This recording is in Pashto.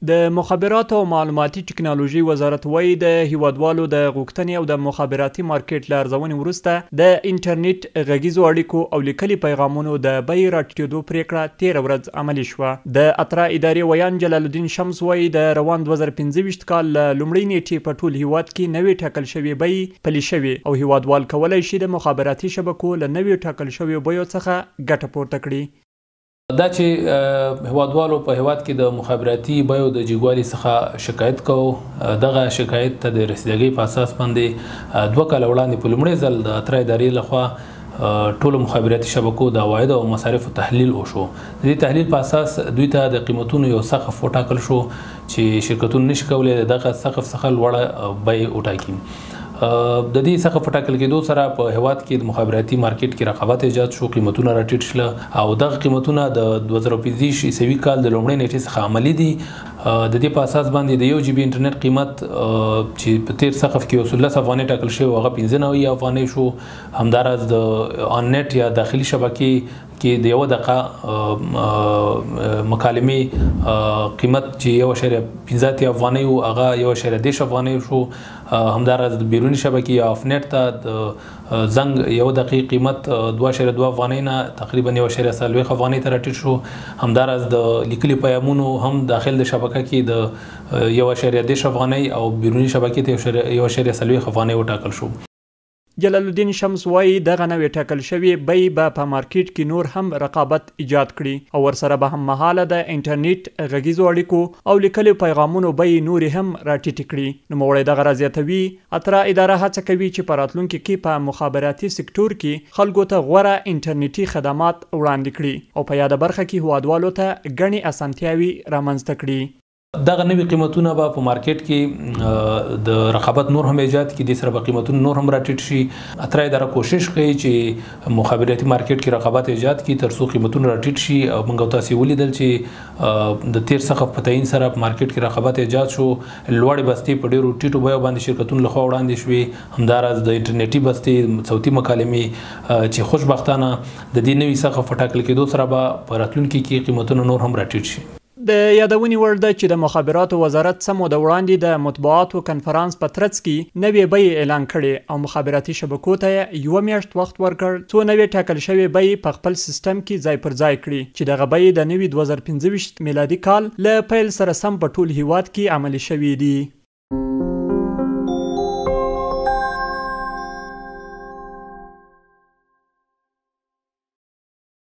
د مخابراتو او معلوماتي ټکنالوژي وزارت وایي د هیوادوالو د غوښتنې او د مخابراتي مارکیټ له ارزونې وروسته د انټرنیټ غږیزو اړیکو او لیکلي پیغامونو د بیې راټیټېدو پریکړه تېره ورځ عملي شوه. د اترا ادارې ویان جلال الدین شمس وایي د روان 2025 کال له لومړۍ نیټې په ټول هیواد کې نوې ټاکل شوې بیې پلي شوې او هیوادوال کولی شي د مخابراتي شبکو له نوې ټاکل شویو بیو څخه ګټه پورته کړي. دا چې هیوادوالو په هیواد کې د مخابراتي بیو د جګوالي څخه شکایت کوو، دغه شکایت ته د رسیدګۍ په اساس باندې 2 کاله وړاندې په لومړي ځل د اترا ادارې لخوا ټولو مخابراتي شبکو د عواید او مصارفو تحلیل وشو. د دې تحلیل په اساس دوی ته د قیمتونو یو سقف وټاکل شو چې شرکتونه نشي کولی دغه سقف څخه لوړه بیې وټاکي. د دې څخه په ټاکل کېدو سره په هیواد کې د مخابراتي مارکیټ کې رقابت ایجاد شو، قیمتونه راټیټ شول او دغه قیمتونه د 2025 عیسوي کال د لومړۍ نیټې څخه عملي دي. د دې په اساس باندې د 1 جی بي انټرنیټ قیمت چې په تیر سقف کې 18 افغانۍ ټاکل شوی هغه 95 افغانۍ شو. همداراز د آن نت یا داخلي شبکې کې د 1 دقیقه مکالمې قیمت چې 1.15 افغانۍ او هغه 1.10 افغانۍ شو. همداراز د بیرونی شبکې یا اف نت ته د زنګ 1 دقیقې قیمت 2.2 افغانۍ نه تقریبا 1.40 افغانۍ ته راټیټ شو. همداراز د لیکلي پیغامونو هم داخل د شبکه کې د 1.10 افغانۍ او بیرونی شبکې ته 1.40 افغانۍ وټاکل شو. جلال الدین شمس وایي دغه نوې ټاکل شوې بیې به په مارکیټ کې نور هم رقابت ایجاد کړي او ورسره به هم مهاله د انټرنیټ غږیزو اړیکو او لیکلي پیغامونو بیې نورې هم راټیټې کړي. نوموړی دغه راز زیاتوي اترا اداره هڅه کوي چې په راتلونکي کې په مخابراتي سکتور کې خلکو ته غوره انټرنیټي خدمات وړاندې کړي او په یاده برخه کې هیوادوالو ته ګڼې اسانتیاوې رامنځته کړي. دغه نوي قیمتونه به په مارکیټ کې د رقابت نور هم ایجاد کړي، د سره به قیمتونه نور هم راټیټ شي. اترا اداره کوشش کوي چې مخابراتي مارکیټ کې رقابت ایجاد کړي تر څو قیمتونه راټیټ شي. او موږ تاسو ولیدل چې د تیر څخه په تعین سره په مارکیټ کې رقابت ایجاد شو، لوړې بستې په ډیرو ټیټو بیو باندې شرکتونو لخوا وړاندې شوې. همداراز د انټرنیټي بستې صوتي مکالمې چې خوشبختانه د دې نوي څخه په ټاکل کېدو سره به په راتلونکي کې قیمتونه نور هم راټیټ شي. د یادونې وړ ده چې د مخابراتو وزارت څه موده وړاندې د مطبوعاتو کنفرانس په ترڅ کې نوې بیې اعلان کړې او مخابراتي شبکو ته یې 1 میاشت وخت ورکړ څو نوې ټاکل شوې بیې په خپل سیستم کې ځای پر ځای کړي چې دغه بیې د نوي 2025 میلادي کال له پیل سره سم په ټول هیواد کې عملي شوې دي.